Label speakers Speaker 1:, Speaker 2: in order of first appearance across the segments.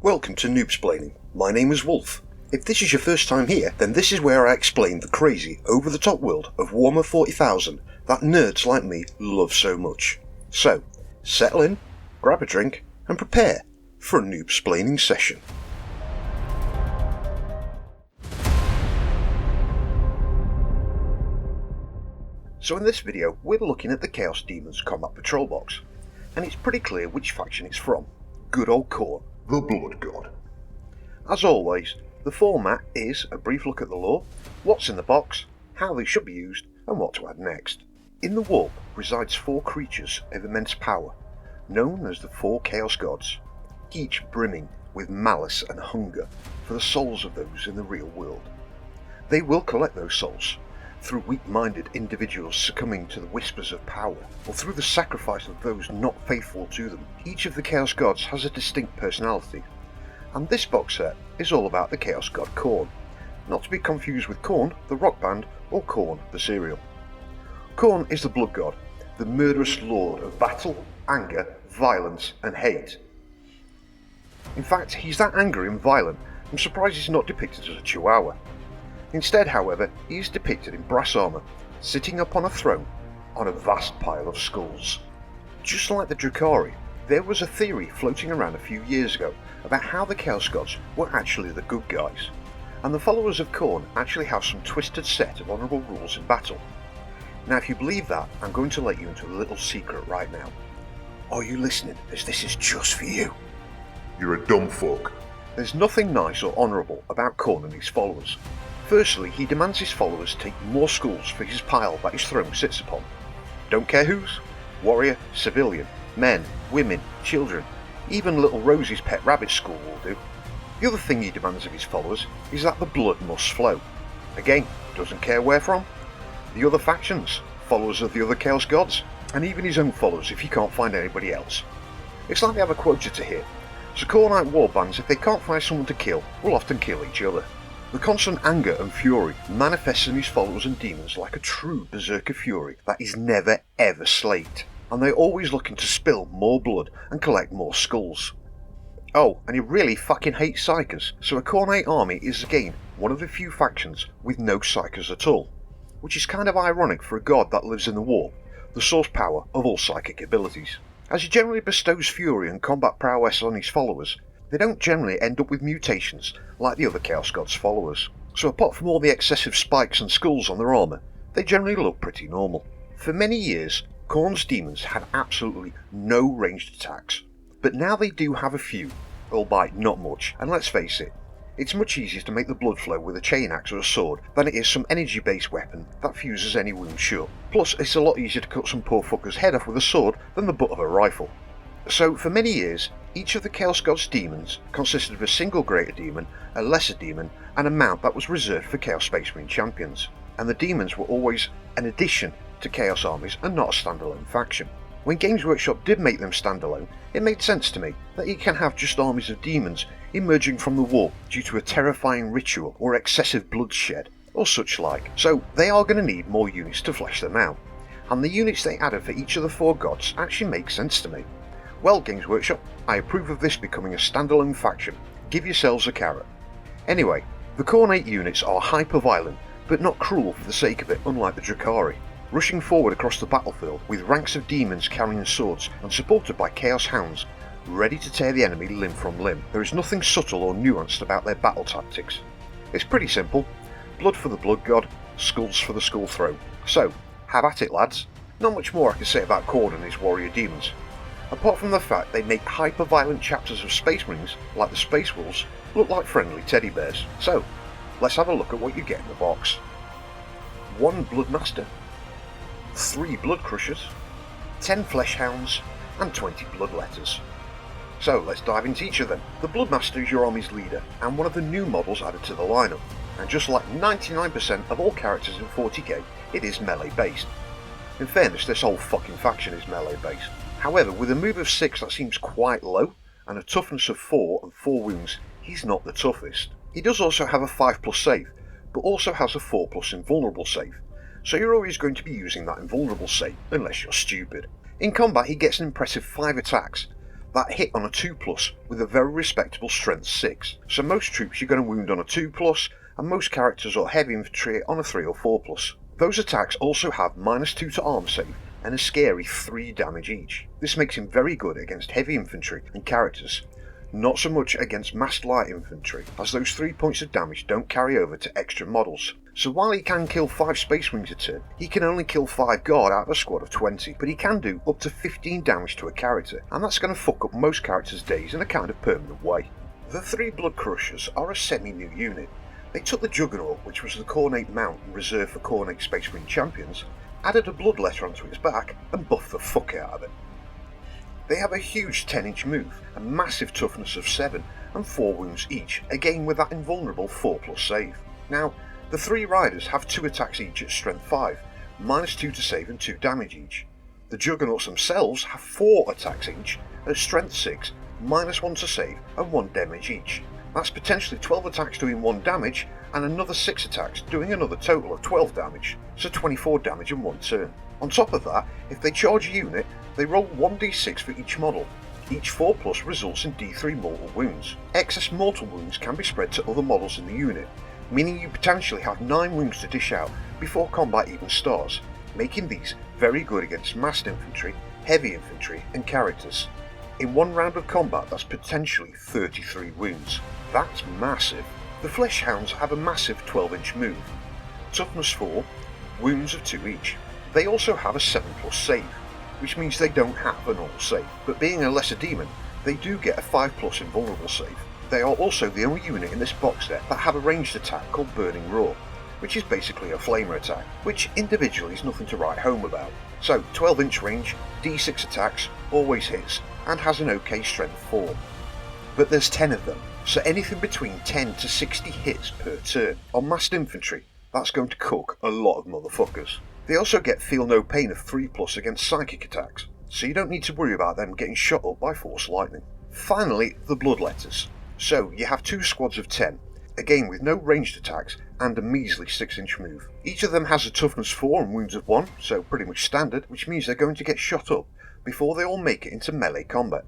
Speaker 1: Welcome to Noob-Splaining. My name is Wolf. If this is your first time here, then this is where I explain the crazy, over-the-top world of Warhammer 40,000 that nerds like me love so much. So, settle in, grab a drink, and prepare for a Noob-Splaining session. So in this video, we're looking at the Chaos Demons Combat Patrol box, and it's pretty clear which faction it's from. Good old Khorne, the Blood God. As always, the format is a brief look at the lore, what's in the box, how they should be used, and what to add next. In the warp resides 4 creatures of immense power, known as the 4 Chaos Gods, each brimming with malice and hunger for the souls of those in the real world. They will collect those souls, through weak-minded individuals succumbing to the whispers of power, or through the sacrifice of those not faithful to them. Each of the Chaos Gods has a distinct personality, and this box set is all about the Chaos God Khorne, not to be confused with Korn, the rock band, or Khorne, the cereal. Khorne is the Blood God, the murderous lord of battle, anger, violence, and hate. In fact, he's that angry and violent, I'm surprised he's not depicted as a chihuahua. Instead, however, he is depicted in brass armour, sitting upon a throne on a vast pile of skulls. Just like the Drukhari, there was a theory floating around a few years ago about how the Chaos Gods were actually the good guys, and the followers of Khorne actually have some twisted set of honourable rules in battle. Now if you believe that, I'm going to let you into a little secret right now. Are you listening, as this is just for you?
Speaker 2: You're a dumb fuck.
Speaker 1: There's nothing nice or honourable about Khorne and his followers. Firstly, he demands his followers take more skulls for his pile that his throne sits upon. Don't care whose. Warrior, civilian, men, women, children, even little Rosie's pet rabbit skull will do. The other thing he demands of his followers is that the blood must flow. Again, doesn't care where from. The other factions, followers of the other Chaos Gods, and even his own followers if he can't find anybody else. It's like they have a quota to hit. So Khornite warbands, if they can't find someone to kill, will often kill each other. The constant anger and fury manifests in his followers and demons like a true berserker fury that is never ever slaked, and they're always looking to spill more blood and collect more skulls. Oh, and he really fucking hates psykers, so a Khornite army is again one of the few factions with no psykers at all, which is kind of ironic for a god that lives in the warp, the source power of all psychic abilities. As he generally bestows fury and combat prowess on his followers, they don't generally end up with mutations like the other Chaos Gods followers, so apart from all the excessive spikes and skulls on their armour, they generally look pretty normal. For many years, Khorne's demons had absolutely no ranged attacks, but now they do have a few, albeit not much, and let's face it, it's much easier to make the blood flow with a chain axe or a sword than it is some energy-based weapon that fuses any wound shut. Plus, it's a lot easier to cut some poor fucker's head off with a sword than the butt of a rifle. So, for many years, each of the Chaos Gods demons consisted of a single greater demon, a lesser demon, and a mount that was reserved for Chaos Space Marine champions. And the demons were always an addition to Chaos armies and not a standalone faction. When Games Workshop did make them standalone, it made sense to me that you can have just armies of demons emerging from the warp due to a terrifying ritual or excessive bloodshed, or such like, so they are going to need more units to flesh them out. And the units they added for each of the 4 gods actually make sense to me. Well, Games Workshop, I approve of this becoming a standalone faction. Give yourselves a carrot. Anyway, the Khornite units are hyper-violent, but not cruel for the sake of it, unlike the Drukhari, rushing forward across the battlefield with ranks of demons carrying swords and supported by Chaos Hounds, ready to tear the enemy limb from limb. There is nothing subtle or nuanced about their battle tactics. It's pretty simple. Blood for the Blood God, skulls for the Skull Throne. So, have at it, lads. Not much more I can say about Khorne and his warrior demons, apart from the fact they make hyper-violent chapters of Space Marines, like the Space Wolves, look like friendly teddy bears. So, let's have a look at what you get in the box. 1 Bloodmaster, 3 Blood Crushers, 10 Flesh Hounds, and 20 Bloodletters. So let's dive into each of them. The Bloodmaster is your army's leader, and one of the new models added to the lineup, and just like 99% of all characters in 40k, it is melee based. In fairness, this whole fucking faction is melee based. However, with a move of 6 that seems quite low, and a toughness of 4 and 4 wounds, he's not the toughest. He does also have a 5+ save, but also has a 4+ invulnerable save, so you're always going to be using that invulnerable save, unless you're stupid. In combat he gets an impressive 5 attacks, that hit on a 2+, with a very respectable strength 6. So most troops you're going to wound on a 2+, and most characters or heavy infantry on a 3 or 4+. Those attacks also have -2 to arm save and a scary 3 damage each. This makes him very good against heavy infantry and characters, not so much against massed light infantry, as those 3 points of damage don't carry over to extra models. So while he can kill 5 Space Marines a turn, he can only kill 5 guard out of a squad of 20, but he can do up to 15 damage to a character, and that's going to fuck up most characters' days in a kind of permanent way. The 3 Blood Crushers are a semi-new unit. They took the Juggernaut, which was the Khornate mount reserved for Khornate Space Marine champions, added a blood letter onto its back, and buffed the fuck out of it. They have a huge 10-inch move, a massive toughness of 7, and 4 wounds each, again with that invulnerable 4+ save. Now, the 3 riders have 2 attacks each at strength 5, -2 to save and 2 damage each. The Juggernauts themselves have 4 attacks each at strength 6, -1 to save and 1 damage each. That's potentially 12 attacks doing 1 damage, and another 6 attacks doing another total of 12 damage, so 24 damage in 1 turn. On top of that, if they charge a unit, they roll 1d6 for each model. Each 4+ results in d3 mortal wounds. Excess mortal wounds can be spread to other models in the unit, meaning you potentially have 9 wounds to dish out before combat even starts, making these very good against massed infantry, heavy infantry and characters. In 1 round of combat, that's potentially 33 wounds. That's massive. The Flesh Hounds have a massive 12-inch move, toughness 4, wounds of 2 each. They also have a 7+ save, which means they don't have a normal save, but being a lesser demon, they do get a 5+ invulnerable save. They are also the only unit in this box set that have a ranged attack called Burning Roar, which is basically a flamer attack, which individually is nothing to write home about. So 12-inch range, d6 attacks, always hits, and has an OK strength 4. But there's 10 of them, so anything between 10 to 60 hits per turn. On massed infantry, that's going to cook a lot of motherfuckers. They also get Feel No Pain of 3+ against psychic attacks, so you don't need to worry about them getting shot up by force lightning. Finally, the Bloodletters. So you have 2 squads of 10, again with no ranged attacks and a measly 6-inch move. Each of them has a toughness 4 and wounds of 1, so pretty much standard, which means they're going to get shot up before they all make it into melee combat.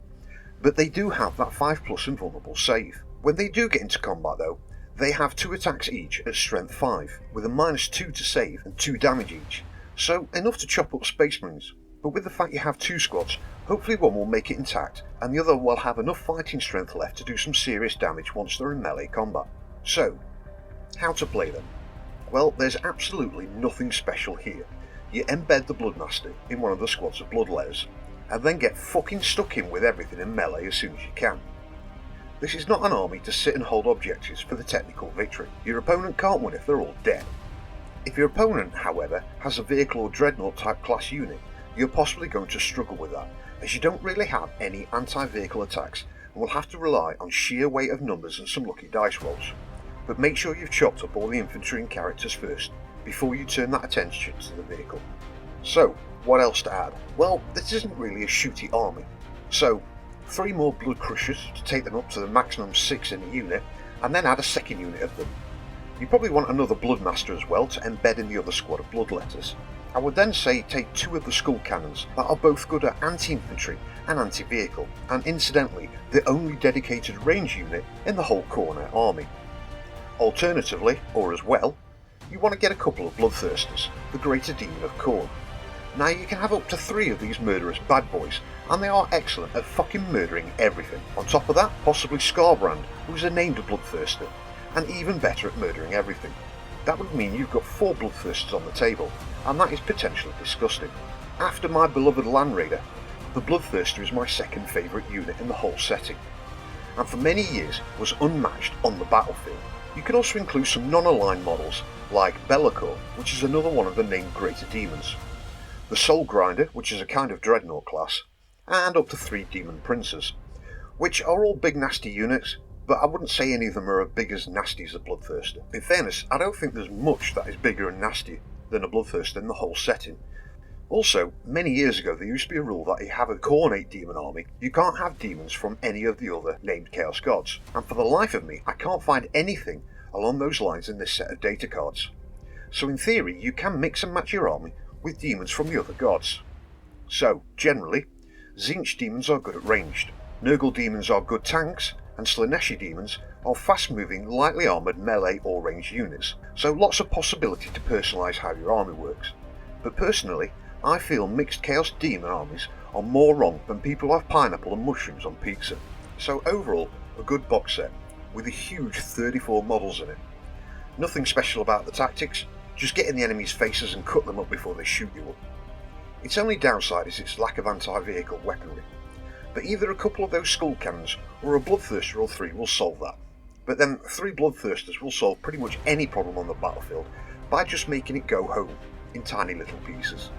Speaker 1: But they do have that 5+ invulnerable save. When they do get into combat though, they have 2 attacks each at strength 5, with a -2 to save and 2 damage each, so enough to chop up Space Marines. But with the fact you have 2 squads, hopefully one will make it intact, and the other will have enough fighting strength left to do some serious damage once they're in melee combat. So, how to play them? Well, there's absolutely nothing special here. You embed the Bloodmaster in one of the squads of Bloodletters, and then get fucking stuck in with everything in melee as soon as you can. This is not an army to sit and hold objectives for the technical victory. Your opponent can't win if they're all dead. If your opponent, however, has a vehicle or dreadnought type class unit, you're possibly going to struggle with that, as you don't really have any anti-vehicle attacks and will have to rely on sheer weight of numbers and some lucky dice rolls. But make sure you've chopped up all the infantry and characters first, before you turn that attention to the vehicle. So, what else to add? Well, this isn't really a shooty army. So, 3 more Blood Crushers to take them up to the maximum 6 in a unit, and then add a second unit of them. You probably want another Bloodmaster as well to embed in the other squad of Bloodletters. I would then say take 2 of the Skull Cannons that are both good at anti-infantry and anti-vehicle, and incidentally the only dedicated range unit in the whole Khorne army. Alternatively, or as well, you want to get a couple of Bloodthirsters, the Greater Demon of Khorne. Now you can have up to 3 of these murderous bad boys, and they are excellent at fucking murdering everything. On top of that, possibly Scarbrand, who's a named Bloodthirster, and even better at murdering everything. That would mean you've got 4 Bloodthirsters on the table, and that is potentially disgusting. After my beloved Land Raider, the Bloodthirster is my second favourite unit in the whole setting, and for many years was unmatched on the battlefield. You can also include some non-aligned models, like Be'lakor, which is another one of the named Greater Demons, the Soul Grinder, which is a kind of Dreadnought class, and up to 3 Demon Princes, which are all big nasty units, but I wouldn't say any of them are as big as nasty as a Bloodthirster. In fairness, I don't think there's much that is bigger and nastier than a Bloodthirster in the whole setting. Also, many years ago there used to be a rule that if you have a Khornate demon army, you can't have demons from any of the other named Chaos Gods, and for the life of me I can't find anything along those lines in this set of data cards. So in theory you can mix and match your army with demons from the other gods. So, generally, Tzeentch demons are good at ranged, Nurgle demons are good tanks, and Slaaneshi demons are fast-moving, lightly armoured melee or ranged units, so lots of possibility to personalise how your army works. But personally, I feel mixed Chaos Demon armies are more wrong than people who have pineapple and mushrooms on pizza. So overall, a good box set, with a huge 34 models in it. Nothing special about the tactics, just get in the enemy's faces and cut them up before they shoot you up. Its only downside is its lack of anti-vehicle weaponry, but either a couple of those skull cannons or a bloodthirster or 3 will solve that. But then 3 bloodthirsters will solve pretty much any problem on the battlefield by just making it go home in tiny little pieces.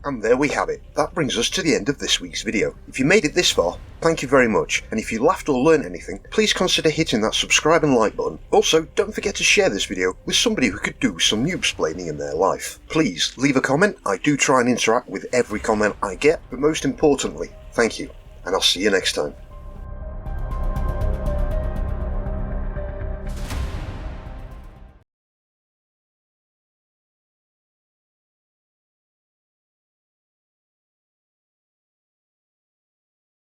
Speaker 1: And there we have it. That brings us to the end of this week's video. If you made it this far, thank you very much. And if you laughed or learned anything, please consider hitting that subscribe and like button. Also, don't forget to share this video with somebody who could do some noob-splaining in their life. Please leave a comment. I do try and interact with every comment I get, but most importantly, thank you. And I'll see you next time.